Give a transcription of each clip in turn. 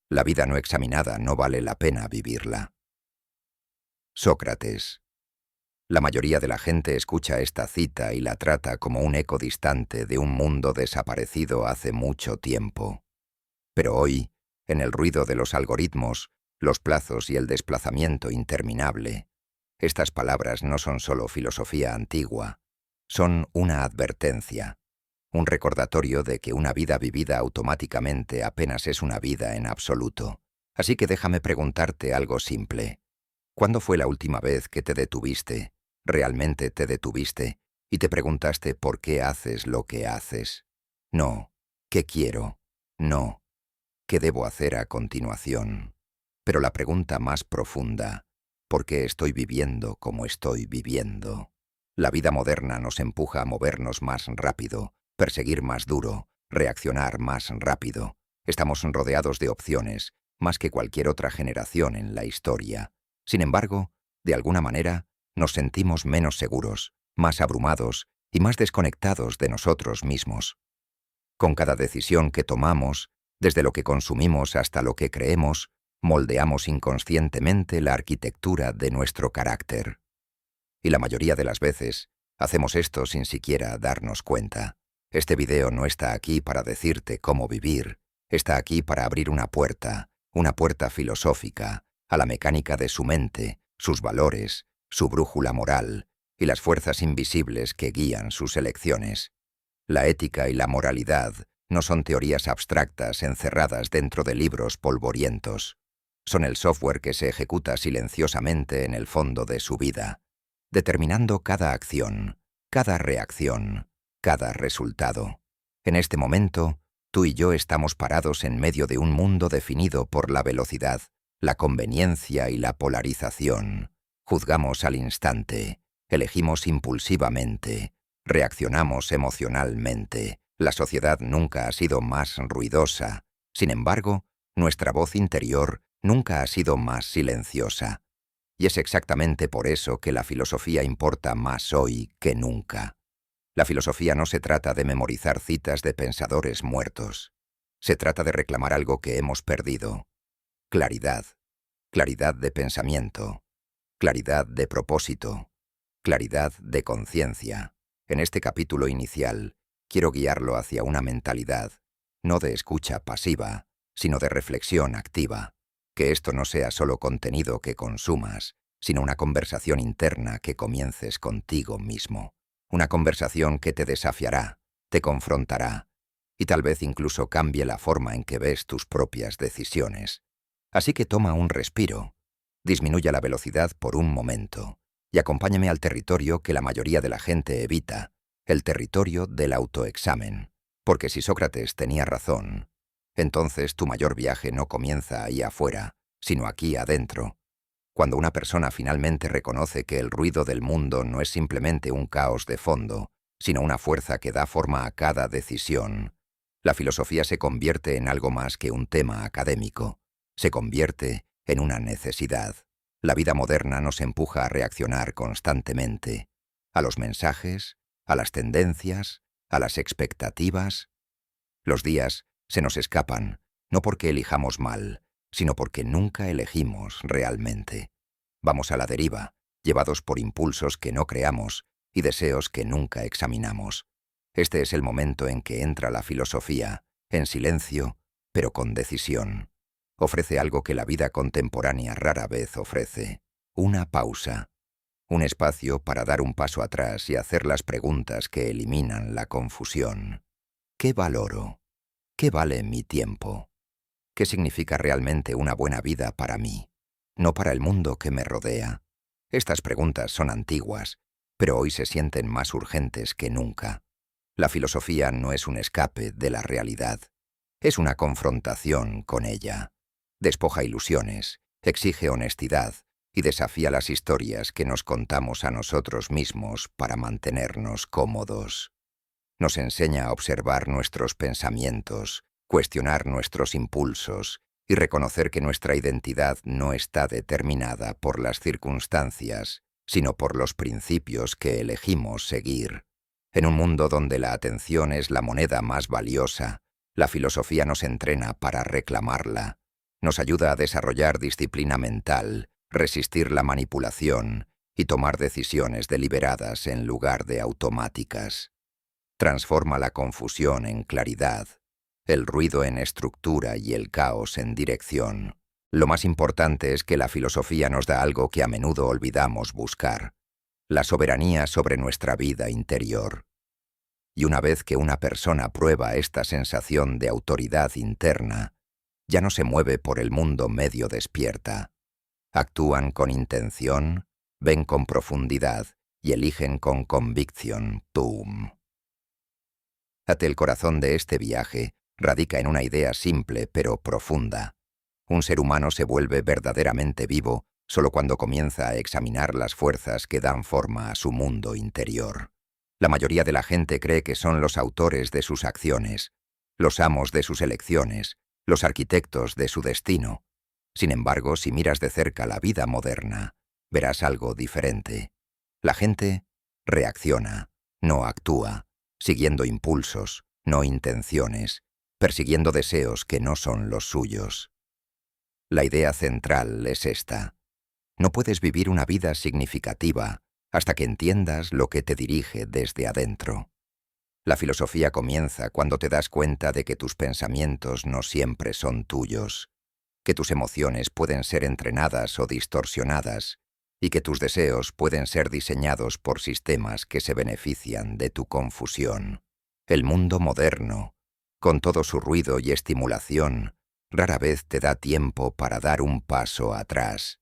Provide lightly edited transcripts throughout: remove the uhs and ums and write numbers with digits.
La vida no examinada no vale la pena vivirla. Sócrates. La mayoría de la gente escucha esta cita y la trata como un eco distante de un mundo desaparecido hace mucho tiempo. Pero hoy, en el ruido de los algoritmos, los plazos y el desplazamiento interminable, estas palabras no son solo filosofía antigua, son una advertencia, un recordatorio de que una vida vivida automáticamente apenas es una vida en absoluto. Así que déjame preguntarte algo simple. ¿Cuándo fue la última vez que te detuviste, realmente te detuviste, y te preguntaste por qué haces lo que haces? No, ¿qué quiero? No, ¿qué debo hacer a continuación? Pero la pregunta más profunda, ¿por qué estoy viviendo como estoy viviendo? La vida moderna nos empuja a movernos más rápido, perseguir más duro, reaccionar más rápido. Estamos rodeados de opciones, más que cualquier otra generación en la historia. Sin embargo, de alguna manera, nos sentimos menos seguros, más abrumados y más desconectados de nosotros mismos. Con cada decisión que tomamos, desde lo que consumimos hasta lo que creemos, moldeamos inconscientemente la arquitectura de nuestro carácter. Y la mayoría de las veces, hacemos esto sin siquiera darnos cuenta. Este video no está aquí para decirte cómo vivir, está aquí para abrir una puerta filosófica, a la mecánica de su mente, sus valores, su brújula moral y las fuerzas invisibles que guían sus elecciones. La ética y la moralidad no son teorías abstractas encerradas dentro de libros polvorientos. Son el software que se ejecuta silenciosamente en el fondo de su vida, determinando cada acción, cada reacción, cada resultado. En este momento, tú y yo estamos parados en medio de un mundo definido por la velocidad, la conveniencia y la polarización. Juzgamos al instante, elegimos impulsivamente, reaccionamos emocionalmente. La sociedad nunca ha sido más ruidosa. Sin embargo, nuestra voz interior nunca ha sido más silenciosa. Y es exactamente por eso que la filosofía importa más hoy que nunca. La filosofía no se trata de memorizar citas de pensadores muertos. Se trata de reclamar algo que hemos perdido. Claridad. Claridad de pensamiento. Claridad de propósito. Claridad de conciencia. En este capítulo inicial, quiero guiarlo hacia una mentalidad, no de escucha pasiva, sino de reflexión activa. Que esto no sea solo contenido que consumas, sino una conversación interna que comiences contigo mismo. Una conversación que te desafiará, te confrontará, y tal vez incluso cambie la forma en que ves tus propias decisiones. Así que toma un respiro, disminuya la velocidad por un momento, y acompáñame al territorio que la mayoría de la gente evita, el territorio del autoexamen. Porque si Sócrates tenía razón, entonces tu mayor viaje no comienza ahí afuera, sino aquí adentro. Cuando una persona finalmente reconoce que el ruido del mundo no es simplemente un caos de fondo, sino una fuerza que da forma a cada decisión, la filosofía se convierte en algo más que un tema académico. Se convierte en una necesidad. La vida moderna nos empuja a reaccionar constantemente, a los mensajes, a las tendencias, a las expectativas. Los días se nos escapan, no porque elijamos mal, sino porque nunca elegimos realmente. Vamos a la deriva, llevados por impulsos que no creamos y deseos que nunca examinamos. Este es el momento en que entra la filosofía, en silencio, pero con decisión. Ofrece algo que la vida contemporánea rara vez ofrece: una pausa, un espacio para dar un paso atrás y hacer las preguntas que eliminan la confusión. ¿Qué valoro? ¿Qué vale mi tiempo? ¿Qué significa realmente una buena vida para mí, no para el mundo que me rodea? Estas preguntas son antiguas, pero hoy se sienten más urgentes que nunca. La filosofía no es un escape de la realidad, es una confrontación con ella. Despoja ilusiones, exige honestidad y desafía las historias que nos contamos a nosotros mismos para mantenernos cómodos. Nos enseña a observar nuestros pensamientos, cuestionar nuestros impulsos y reconocer que nuestra identidad no está determinada por las circunstancias, sino por los principios que elegimos seguir. En un mundo donde la atención es la moneda más valiosa, la filosofía nos entrena para reclamarla. Nos ayuda a desarrollar disciplina mental, resistir la manipulación y tomar decisiones deliberadas en lugar de automáticas. Transforma la confusión en claridad, el ruido en estructura y el caos en dirección. Lo más importante es que la filosofía nos da algo que a menudo olvidamos buscar: la soberanía sobre nuestra vida interior. Y una vez que una persona prueba esta sensación de autoridad interna, ya no se mueve por el mundo medio despierta. Actúan con intención, ven con profundidad y eligen con convicción. ¡Pum! El corazón de este viaje radica en una idea simple pero profunda. Un ser humano se vuelve verdaderamente vivo solo cuando comienza a examinar las fuerzas que dan forma a su mundo interior. La mayoría de la gente cree que son los autores de sus acciones, los amos de sus elecciones, los arquitectos de su destino. Sin embargo, si miras de cerca la vida moderna, verás algo diferente. La gente reacciona, no actúa, siguiendo impulsos, no intenciones, persiguiendo deseos que no son los suyos. La idea central es esta: no puedes vivir una vida significativa hasta que entiendas lo que te dirige desde adentro. La filosofía comienza cuando te das cuenta de que tus pensamientos no siempre son tuyos, que tus emociones pueden ser entrenadas o distorsionadas, y que tus deseos pueden ser diseñados por sistemas que se benefician de tu confusión. El mundo moderno, con todo su ruido y estimulación, rara vez te da tiempo para dar un paso atrás.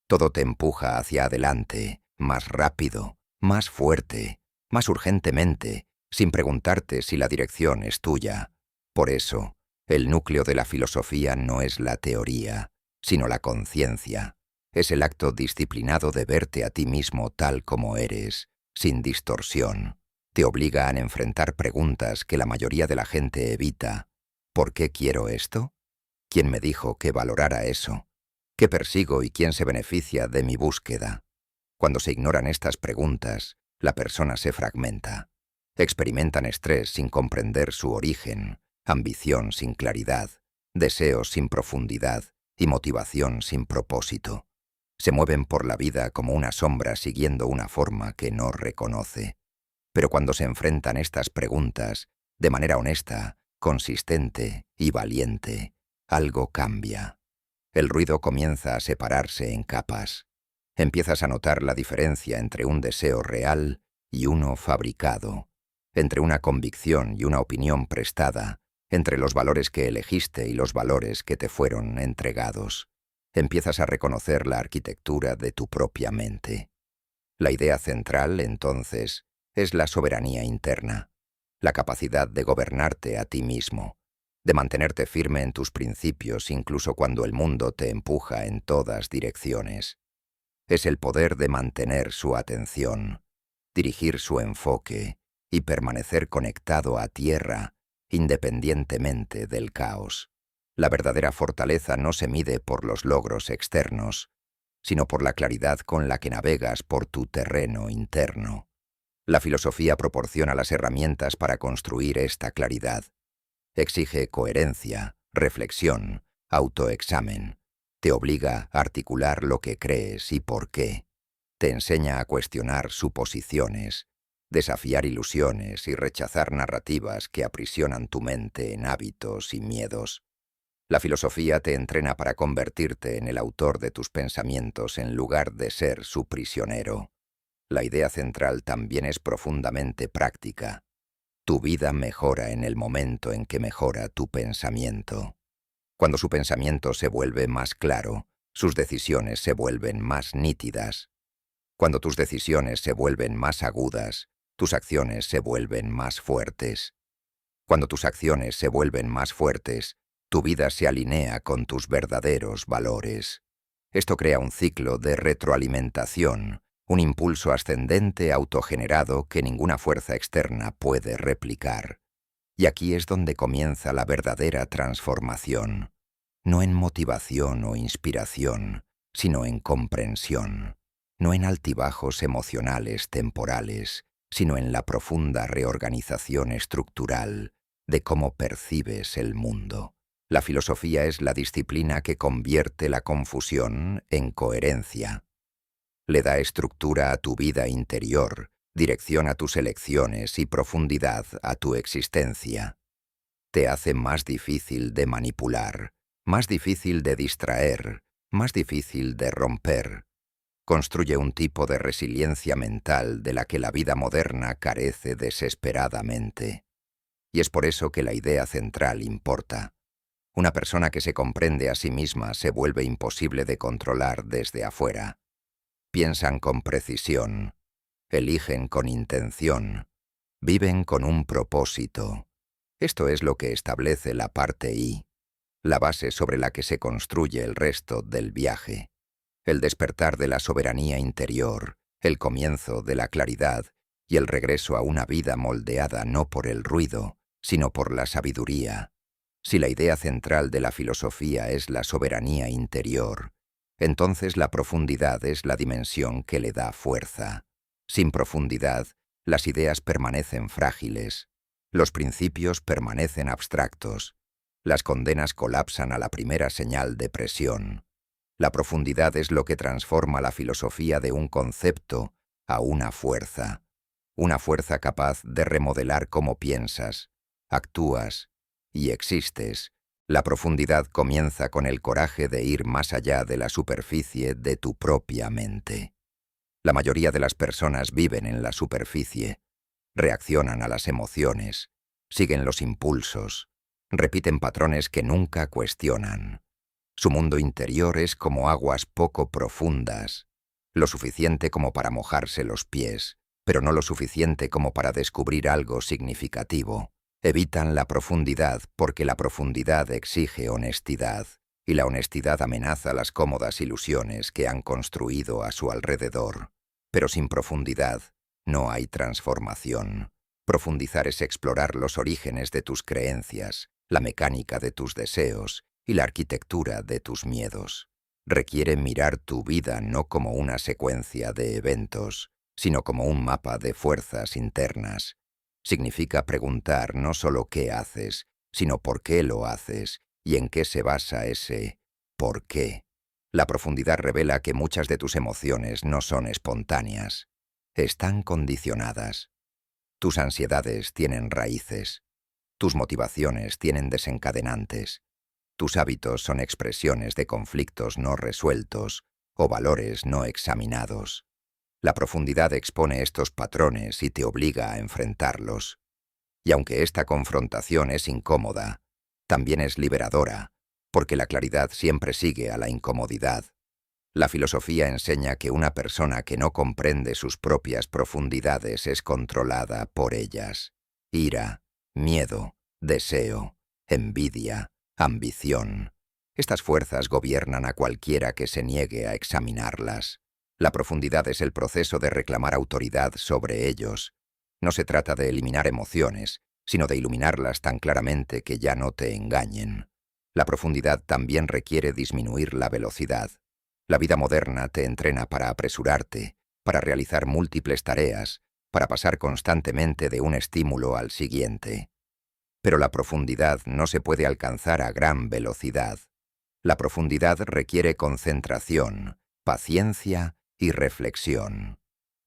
Todo te empuja hacia adelante, más rápido, más fuerte, más urgentemente, sin preguntarte si la dirección es tuya. Por eso, el núcleo de la filosofía no es la teoría, sino la conciencia. Es el acto disciplinado de verte a ti mismo tal como eres, sin distorsión. Te obliga a enfrentar preguntas que la mayoría de la gente evita. ¿Por qué quiero esto? ¿Quién me dijo que valorara eso? ¿Qué persigo y quién se beneficia de mi búsqueda? Cuando se ignoran estas preguntas, la persona se fragmenta. Experimentan estrés sin comprender su origen, ambición sin claridad, deseos sin profundidad y motivación sin propósito. Se mueven por la vida como una sombra siguiendo una forma que no reconoce. Pero cuando se enfrentan estas preguntas, de manera honesta, consistente y valiente, algo cambia. El ruido comienza a separarse en capas. Empiezas a notar la diferencia entre un deseo real y uno fabricado, entre una convicción y una opinión prestada, entre los valores que elegiste y los valores que te fueron entregados. Empiezas a reconocer la arquitectura de tu propia mente. La idea central, entonces, es la soberanía interna, la capacidad de gobernarte a ti mismo, de mantenerte firme en tus principios incluso cuando el mundo te empuja en todas direcciones. Es el poder de mantener su atención, dirigir su enfoque y permanecer conectado a tierra independientemente del caos. La verdadera fortaleza no se mide por los logros externos, sino por la claridad con la que navegas por tu terreno interno. La filosofía proporciona las herramientas para construir esta claridad. Exige coherencia, reflexión, autoexamen. Te obliga a articular lo que crees y por qué. Te enseña a cuestionar suposiciones, desafiar ilusiones y rechazar narrativas que aprisionan tu mente en hábitos y miedos. La filosofía te entrena para convertirte en el autor de tus pensamientos en lugar de ser su prisionero. La idea central también es profundamente práctica. Tu vida mejora en el momento en que mejora tu pensamiento. Cuando su pensamiento se vuelve más claro, sus decisiones se vuelven más nítidas. Cuando tus decisiones se vuelven más agudas, tus acciones se vuelven más fuertes. Cuando tus acciones se vuelven más fuertes, tu vida se alinea con tus verdaderos valores. Esto crea un ciclo de retroalimentación, un impulso ascendente autogenerado que ninguna fuerza externa puede replicar. Y aquí es donde comienza la verdadera transformación, no en motivación o inspiración, sino en comprensión, no en altibajos emocionales temporales, sino en la profunda reorganización estructural de cómo percibes el mundo. La filosofía es la disciplina que convierte la confusión en coherencia. Le da estructura a tu vida interior, dirección a tus elecciones y profundidad a tu existencia. Te hace más difícil de manipular, más difícil de distraer, más difícil de romper. Construye un tipo de resiliencia mental de la que la vida moderna carece desesperadamente. Y es por eso que la idea central importa. Una persona que se comprende a sí misma se vuelve imposible de controlar desde afuera. Piensan con precisión, eligen con intención, viven con un propósito. Esto es lo que establece la parte I, la base sobre la que se construye el resto del viaje. El despertar de la soberanía interior, el comienzo de la claridad y el regreso a una vida moldeada no por el ruido, sino por la sabiduría. Si la idea central de la filosofía es la soberanía interior, entonces la profundidad es la dimensión que le da fuerza. Sin profundidad, las ideas permanecen frágiles, los principios permanecen abstractos, las condenas colapsan a la primera señal de presión. La profundidad es lo que transforma la filosofía de un concepto a una fuerza capaz de remodelar cómo piensas, actúas y existes. La profundidad comienza con el coraje de ir más allá de la superficie de tu propia mente. La mayoría de las personas viven en la superficie, reaccionan a las emociones, siguen los impulsos, repiten patrones que nunca cuestionan. Su mundo interior es como aguas poco profundas, lo suficiente como para mojarse los pies, pero no lo suficiente como para descubrir algo significativo. Evitan la profundidad porque la profundidad exige honestidad, y la honestidad amenaza las cómodas ilusiones que han construido a su alrededor. Pero sin profundidad no hay transformación. Profundizar es explorar los orígenes de tus creencias, la mecánica de tus deseos y la arquitectura de tus miedos. Requiere mirar tu vida no como una secuencia de eventos, sino como un mapa de fuerzas internas. Significa preguntar no solo qué haces, sino por qué lo haces y en qué se basa ese por qué. La profundidad revela que muchas de tus emociones no son espontáneas, están condicionadas. Tus ansiedades tienen raíces, tus motivaciones tienen desencadenantes, tus hábitos son expresiones de conflictos no resueltos o valores no examinados. La profundidad expone estos patrones y te obliga a enfrentarlos. Y aunque esta confrontación es incómoda, también es liberadora, porque la claridad siempre sigue a la incomodidad. La filosofía enseña que una persona que no comprende sus propias profundidades es controlada por ellas. Ira, miedo, deseo, envidia, ambición. Estas fuerzas gobiernan a cualquiera que se niegue a examinarlas. La profundidad es el proceso de reclamar autoridad sobre ellos. No se trata de eliminar emociones, sino de iluminarlas tan claramente que ya no te engañen. La profundidad también requiere disminuir la velocidad. La vida moderna te entrena para apresurarte, para realizar múltiples tareas, para pasar constantemente de un estímulo al siguiente. Pero la profundidad no se puede alcanzar a gran velocidad. La profundidad requiere concentración, paciencia y reflexión.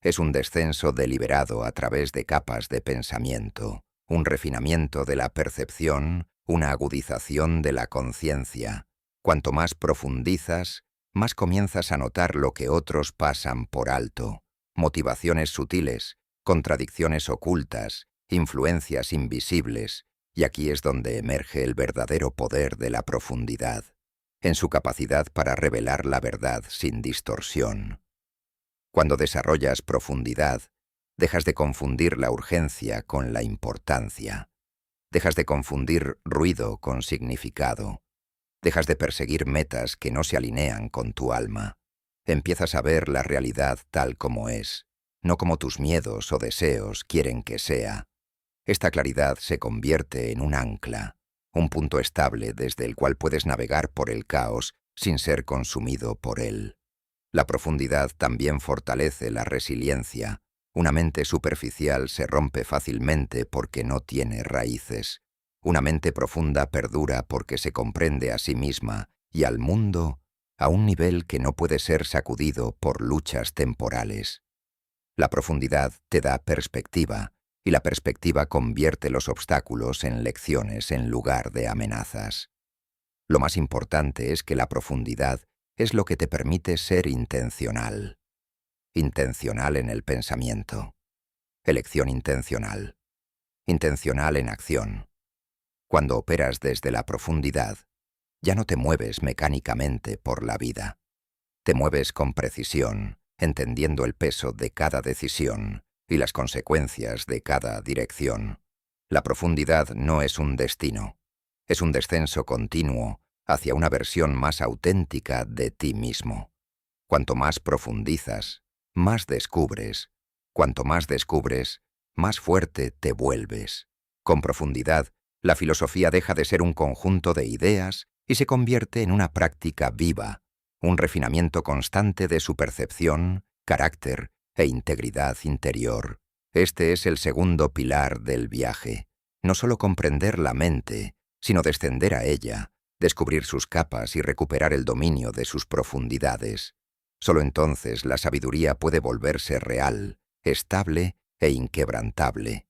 Es un descenso deliberado a través de capas de pensamiento, un refinamiento de la percepción, una agudización de la conciencia. Cuanto más profundizas, más comienzas a notar lo que otros pasan por alto, motivaciones sutiles, contradicciones ocultas, influencias invisibles, y aquí es donde emerge el verdadero poder de la profundidad, en su capacidad para revelar la verdad sin distorsión. Cuando desarrollas profundidad, dejas de confundir la urgencia con la importancia. Dejas de confundir ruido con significado. Dejas de perseguir metas que no se alinean con tu alma. Empiezas a ver la realidad tal como es, no como tus miedos o deseos quieren que sea. Esta claridad se convierte en un ancla, un punto estable desde el cual puedes navegar por el caos sin ser consumido por él. La profundidad también fortalece la resiliencia. Una mente superficial se rompe fácilmente porque no tiene raíces. Una mente profunda perdura porque se comprende a sí misma y al mundo a un nivel que no puede ser sacudido por luchas temporales. La profundidad te da perspectiva, y la perspectiva convierte los obstáculos en lecciones en lugar de amenazas. Lo más importante es que la profundidad es lo que te permite ser intencional. Intencional en el pensamiento. Elección intencional. Intencional en acción. Cuando operas desde la profundidad, ya no te mueves mecánicamente por la vida. Te mueves con precisión, entendiendo el peso de cada decisión y las consecuencias de cada dirección. La profundidad no es un destino, es un descenso continuo hacia una versión más auténtica de ti mismo. Cuanto más profundizas, más descubres. Cuanto más descubres, más fuerte te vuelves. Con profundidad, la filosofía deja de ser un conjunto de ideas y se convierte en una práctica viva, un refinamiento constante de su percepción, carácter e integridad interior. Este es el segundo pilar del viaje. No solo comprender la mente, sino descender a ella, descubrir sus capas y recuperar el dominio de sus profundidades. Solo entonces la sabiduría puede volverse real, estable e inquebrantable.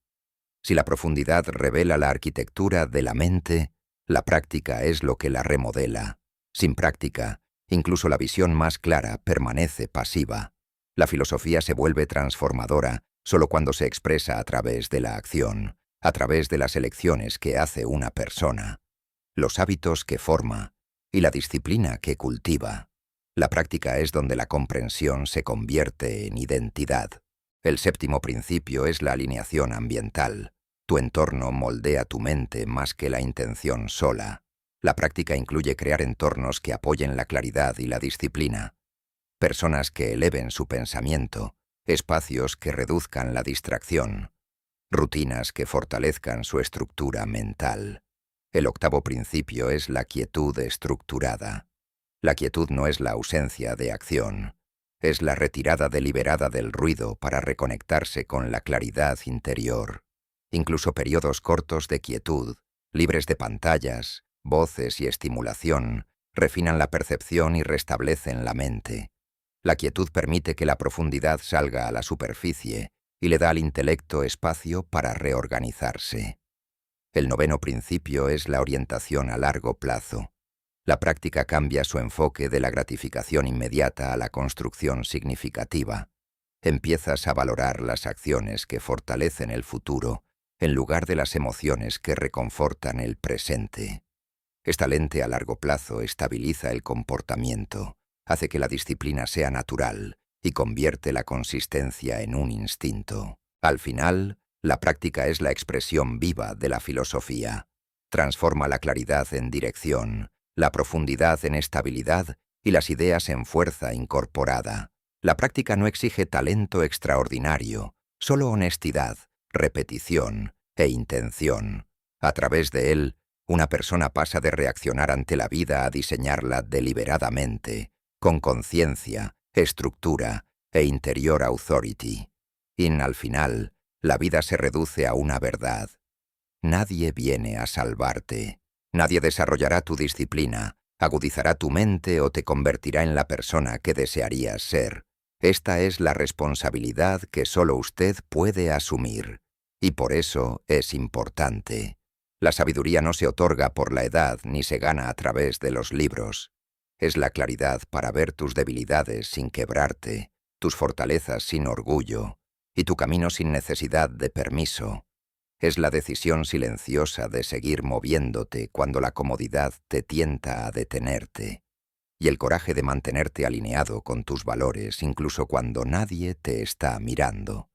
Si la profundidad revela la arquitectura de la mente, la práctica es lo que la remodela. Sin práctica, incluso la visión más clara permanece pasiva. La filosofía se vuelve transformadora solo cuando se expresa a través de la acción, a través de las elecciones que hace una persona, los hábitos que forma y la disciplina que cultiva. La práctica es donde la comprensión se convierte en identidad. El séptimo principio es la alineación ambiental. Tu entorno moldea tu mente más que la intención sola. La práctica incluye crear entornos que apoyen la claridad y la disciplina. Personas que eleven su pensamiento, espacios que reduzcan la distracción, rutinas que fortalezcan su estructura mental. El octavo principio es la quietud estructurada. La quietud no es la ausencia de acción, es la retirada deliberada del ruido para reconectarse con la claridad interior. Incluso periodos cortos de quietud, libres de pantallas, voces y estimulación, refinan la percepción y restablecen la mente. La quietud permite que la profundidad salga a la superficie y le da al intelecto espacio para reorganizarse. El noveno principio es la orientación a largo plazo. La práctica cambia su enfoque de la gratificación inmediata a la construcción significativa. Empiezas a valorar las acciones que fortalecen el futuro, en lugar de las emociones que reconfortan el presente. Esta lente a largo plazo estabiliza el comportamiento, hace que la disciplina sea natural y convierte la consistencia en un instinto. Al final, la práctica es la expresión viva de la filosofía. Transforma la claridad en dirección, la profundidad en estabilidad y las ideas en fuerza incorporada. La práctica no exige talento extraordinario, solo honestidad, repetición e intención. A través de él, una persona pasa de reaccionar ante la vida a diseñarla deliberadamente, con conciencia, estructura e interior authority. Y al final, la vida se reduce a una verdad. Nadie viene a salvarte. Nadie desarrollará tu disciplina, agudizará tu mente o te convertirá en la persona que desearías ser. Esta es la responsabilidad que solo usted puede asumir. Y por eso es importante. La sabiduría no se otorga por la edad ni se gana a través de los libros. Es la claridad para ver tus debilidades sin quebrarte, tus fortalezas sin orgullo y tu camino sin necesidad de permiso. Es la decisión silenciosa de seguir moviéndote cuando la comodidad te tienta a detenerte, y el coraje de mantenerte alineado con tus valores incluso cuando nadie te está mirando.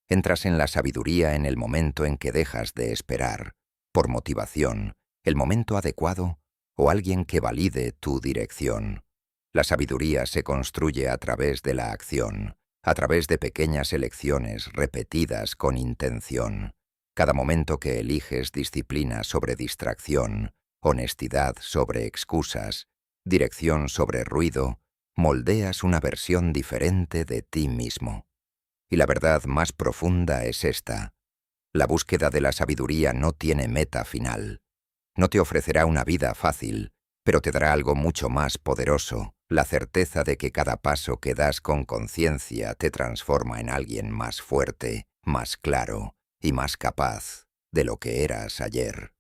Entras en la sabiduría en el momento en que dejas de esperar, por motivación, el momento adecuado o alguien que valide tu dirección. La sabiduría se construye a través de la acción, a través de pequeñas elecciones repetidas con intención. Cada momento que eliges disciplina sobre distracción, honestidad sobre excusas, dirección sobre ruido, moldeas una versión diferente de ti mismo. Y la verdad más profunda es esta: La búsqueda de la sabiduría no tiene meta final. No te ofrecerá una vida fácil, pero te dará algo mucho más poderoso, la certeza de que cada paso que das con conciencia te transforma en alguien más fuerte, más claro y más capaz de lo que eras ayer.